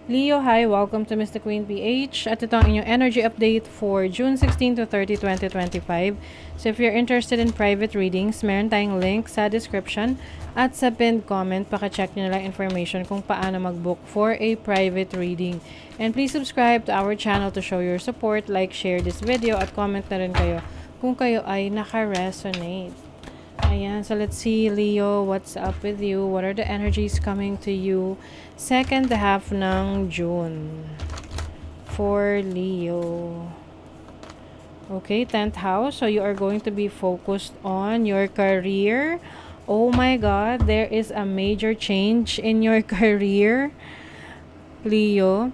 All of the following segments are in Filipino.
Leo, hi! Welcome to Mr. Queen PH. At ito ang inyong energy update for June 16 to 30, 2025. So if you're interested in private readings, meron tayong link sa description at sa pinned comment. Paka-check nyo na lang information kung paano mag-book for a private reading. And please subscribe to our channel to show your support. Like, share this video at comment na rin kayo kung kayo ay naka-resonate. Ayan, so let's see, Leo, what's up with you? What are the energies coming to you second half ng June for Leo? Okay, 10th house. So you are going to be focused on your career. Oh my God, there is a major change in your career, Leo.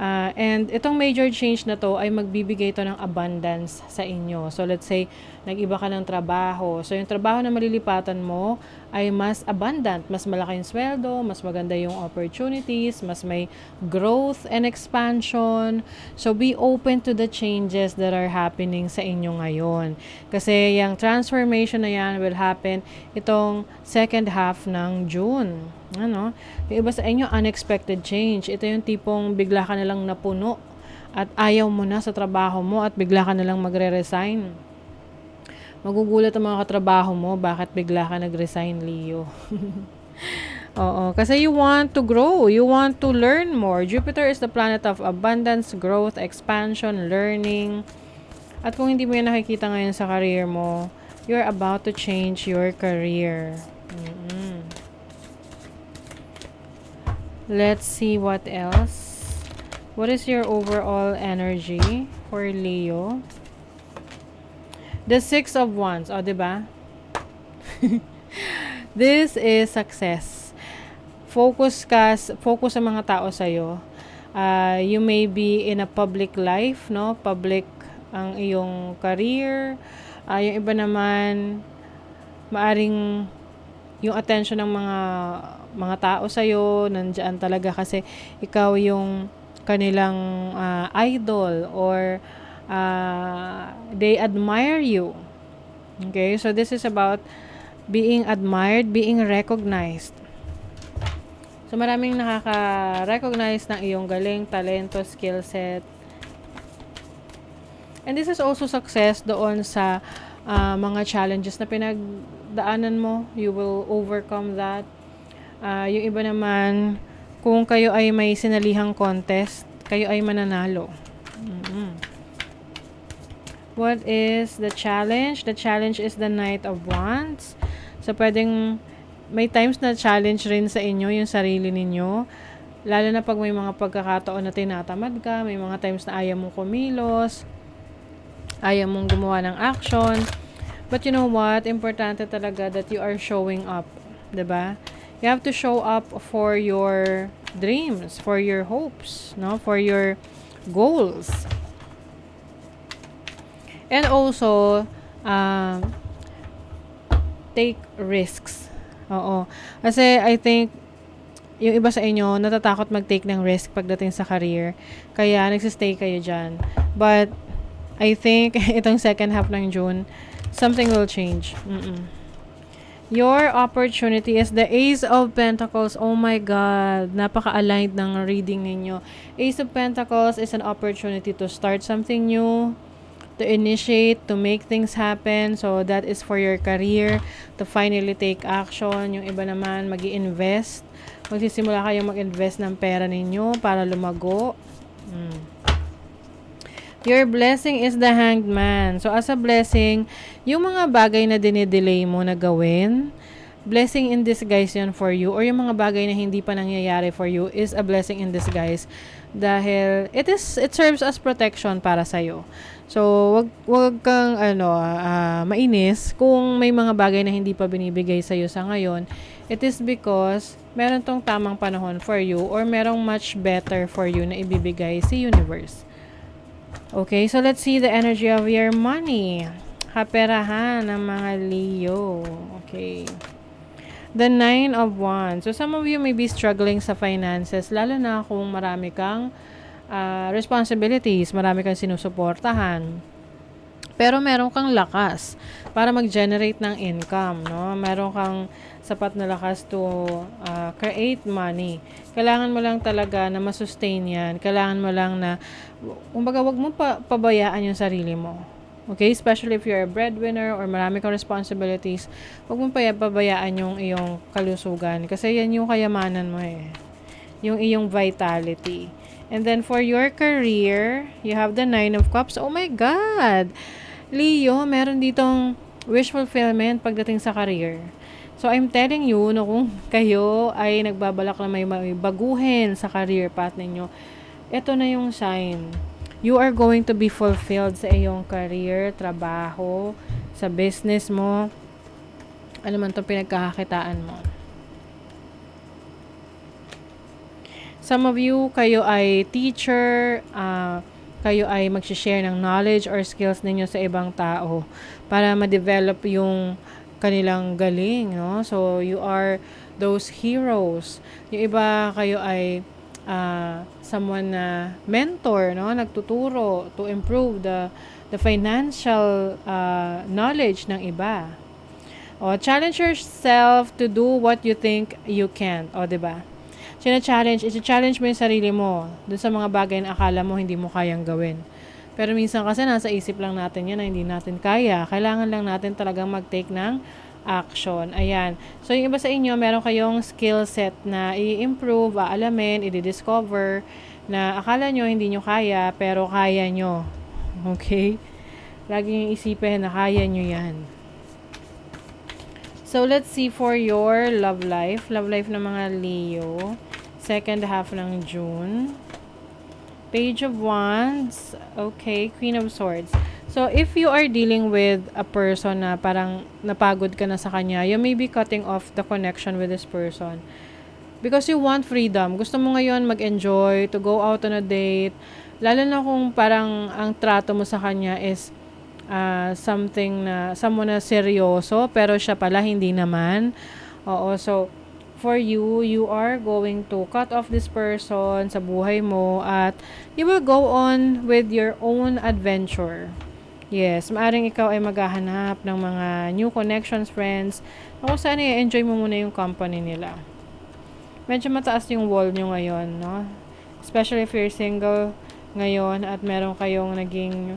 And itong major change na to ay magbibigay to ng abundance sa inyo. So let's say, nag-iba ka ng trabaho. So yung trabaho na malilipatan mo ay mas abundant, mas malaki yung sweldo, mas maganda yung opportunities, mas may growth and expansion. So be open to the changes that are happening sa inyo ngayon. Kasi yung transformation na yan will happen itong second half ng June. Ano? Yung iba sa inyo, unexpected change. Ito yung tipong bigla ka nalang napuno at ayaw mo na sa trabaho mo at bigla ka nalang magre-resign. Magugulat ang mga katrabaho mo, bakit bigla ka nag-resign, Leo? Oo, kasi you want to grow, you want to learn more. Jupiter is the planet of abundance, growth, expansion, learning. At kung hindi mo yan nakikita ngayon sa career mo, you're about to change your career. Let's see what else. What is your overall energy for Leo? The Six of Wands. O, diba? This is success. Focus sa mga tao sa'yo. You may be in a public life, no? Public ang iyong career. Yung iba naman, maaring yung attention ng mga tao sa'yo, nandiyan talaga kasi ikaw yung kanilang idol or they admire you. Okay? So this is about being admired, being recognized. So maraming nakaka-recognize ng iyong galing, talento, skill set. And this is also success doon sa mga challenges na pinagdaanan mo. You will overcome that. Yung iba naman, kung kayo ay may sinalihang contest, kayo ay mananalo. What is the challenge? The challenge is the Knight of Wands. So pwedeng may times na challenge rin sa inyo yung sarili ninyo. Lalo na pag may mga pagkakataon na tinatamad ka, may mga times na ayaw mong kumilos, ayaw mong gumawa ng action. But you know what? Importante talaga that you are showing up. 'Di ba? You have to show up for your dreams, for your hopes, no? For your goals. And also, take risks. Oo. Kasi I think, yung iba sa inyo, natatakot mag-take ng risk pagdating sa career. Kaya, nagsistay kayo dyan. But, I think, itong second half ng June, something will change. Your opportunity is the Ace of Pentacles. Oh my God. Napaka-aligned ng reading ninyo. Ace of Pentacles is an opportunity to start something new, to initiate, to make things happen. So, that is for your career, to finally take action. Yung iba naman, mag-i-invest. Magsisimula kayong mag-invest ng pera ninyo para lumago. Your blessing is the Hanged Man. So, as a blessing, yung mga bagay na dinidelay mo na gawin, blessing in disguise yun for you. Or yung mga bagay na hindi pa nangyayari for you is a blessing in disguise. Dahil, it serves as protection para sa'yo. So, wag kang, mainis kung may mga bagay na hindi pa binibigay sa'yo sa ngayon. It is because, meron tong tamang panahon for you or merong much better for you na ibibigay si universe. Okay, so let's see the energy of your money. Kaperahan ng mga Leo. Okay. The Nine of Wands. So some of you may be struggling sa finances, lalo na kung marami kang responsibilities, marami kang sinusuportahan. Pero meron kang lakas para mag-generate ng income, no? Meron kang sapat na lakas to create money. Kailangan mo lang talaga na masustain yan. Kailangan mo lang na, kumbaga, wag mo pabayaan yung sarili mo. Okay? Especially if you're a breadwinner or marami kang responsibilities, wag mo pabayaan yung iyong kalusugan. Kasi yan yung kayamanan mo eh. Yung iyong vitality. And then for your career, you have the 9 of Cups. Oh my God! Leo, meron ditong wish fulfillment pagdating sa career. So, I'm telling you, no, kung kayo ay nagbabalak na may baguhin sa career path ninyo, ito na yung sign. You are going to be fulfilled sa iyong career, trabaho, sa business mo, ano man itong pinagkakakitaan mo. Some of you, kayo ay teacher, kayo ay mag-share ng knowledge or skills ninyo sa ibang tao para ma-develop yung kanilang galing, no? So, you are those heroes. Yung iba, kayo ay someone na mentor, no? Nagtuturo to improve the financial knowledge ng iba. O, challenge yourself to do what you think you can't. O, diba? I-challenge mo yung sarili mo dun sa mga bagay na akala mo hindi mo kayang gawin. Pero minsan kasi nasa isip lang natin yan na hindi natin kaya. Kailangan lang natin talagang mag-take ng action. Ayan. So, yung iba sa inyo, meron kayong skill set na i-improve, aalamin, i-discover na akala nyo hindi nyo kaya, pero kaya nyo. Okay? Lagi nyo isipin na kaya nyo yan. So, let's see for your love life. Love life ng mga Leo. Second half ng June. Page of Wands. Okay, Queen of Swords. So, if you are dealing with a person na parang napagod ka na sa kanya, you may be cutting off the connection with this person. Because you want freedom. Gusto mo ngayon mag-enjoy, to go out on a date. Lalo na kung parang ang trato mo sa kanya is someone na seryoso, pero siya pala hindi naman. Oo, so, for you, you are going to cut off this person sa buhay mo at you will go on with your own adventure. Yes, maaring ikaw ay maghahanap ng mga new connections, friends, na kung saan i-enjoy mo muna yung company nila. Medyo mataas yung wall nyo ngayon, no? Especially if you're single ngayon at meron kayong naging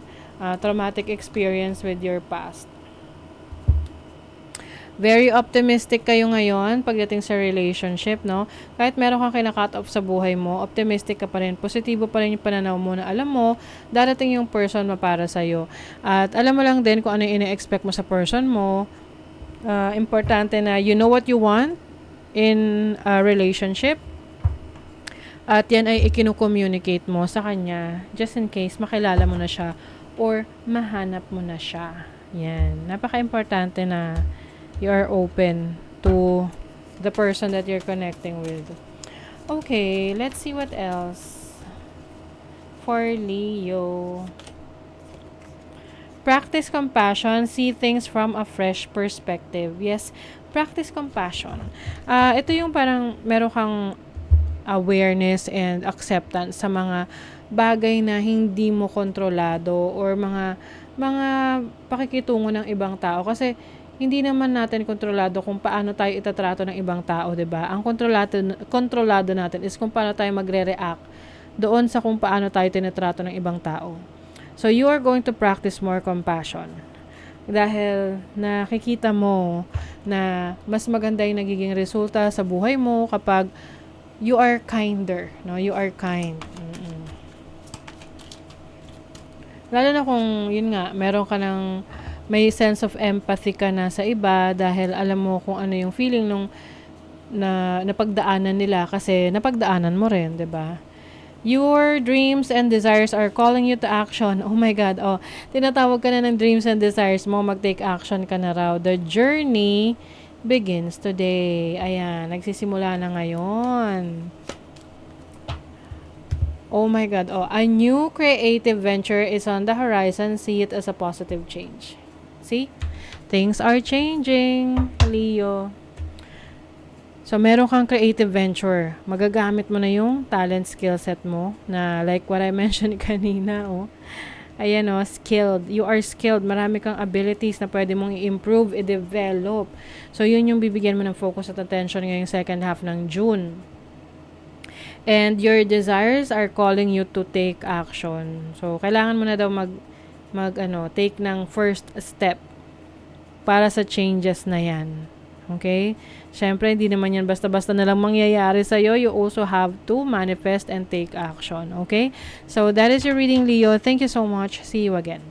traumatic experience with your past. Very optimistic kayo ngayon pagdating sa relationship, no? Kahit meron kang kina-cut off sa buhay mo, optimistic ka pa rin. Positibo pa rin yung pananaw mo na alam mo, darating yung person na para sa'yo. At alam mo lang din kung ano yung ina-expect mo sa person mo. Importante na you know what you want in a relationship. At yan ay ikinu-communicate mo sa kanya just in case makilala mo na siya or mahanap mo na siya. Yan. Napaka-importante na you are open to the person that you're connecting with. Okay, let's see what else. For Leo. Practice compassion. See things from a fresh perspective. Yes, practice compassion. Ito yung parang meron kang awareness and acceptance sa mga bagay na hindi mo kontrolado or mga pakikitungo ng ibang tao. Kasi hindi naman natin kontrolado kung paano tayo itatrato ng ibang tao, 'di ba? Ang kontrolado natin is kung paano tayo magre-react doon sa kung paano tayo tinatrato ng ibang tao. So you are going to practice more compassion. Dahil nakikita mo na mas maganda yung nagiging resulta sa buhay mo kapag you are kinder, no? You are kind. Lalo na kung yun nga, meron ka ng may sense of empathy ka na sa iba dahil alam mo kung ano yung feeling nung napagdaanan nila kasi napagdaanan mo rin, 'di ba? Your dreams and desires are calling you to action. Oh my God. Oh, tinatawag ka na ng dreams and desires mo, mag-take action ka na raw. The journey begins today. Ayan, nagsisimula na ngayon. Oh my God. Oh, a new creative venture is on the horizon. See it as a positive change. See? Things are changing, Leo. So, meron kang creative venture. Magagamit mo na yung talent skill set mo na like what I mentioned kanina, oh. Ayan o, skilled. You are skilled. Marami kang abilities na pwede mong i-improve, i-develop. So, yun yung bibigyan mo ng focus at attention ngayong second half ng June. And your desires are calling you to take action. So, kailangan mo na daw take ng first step para sa changes na yan. Okay? Siyempre, hindi naman yan basta-basta na lang mangyayari sa'yo. You also have to manifest and take action. Okay? So, that is your reading, Leo. Thank you so much. See you again.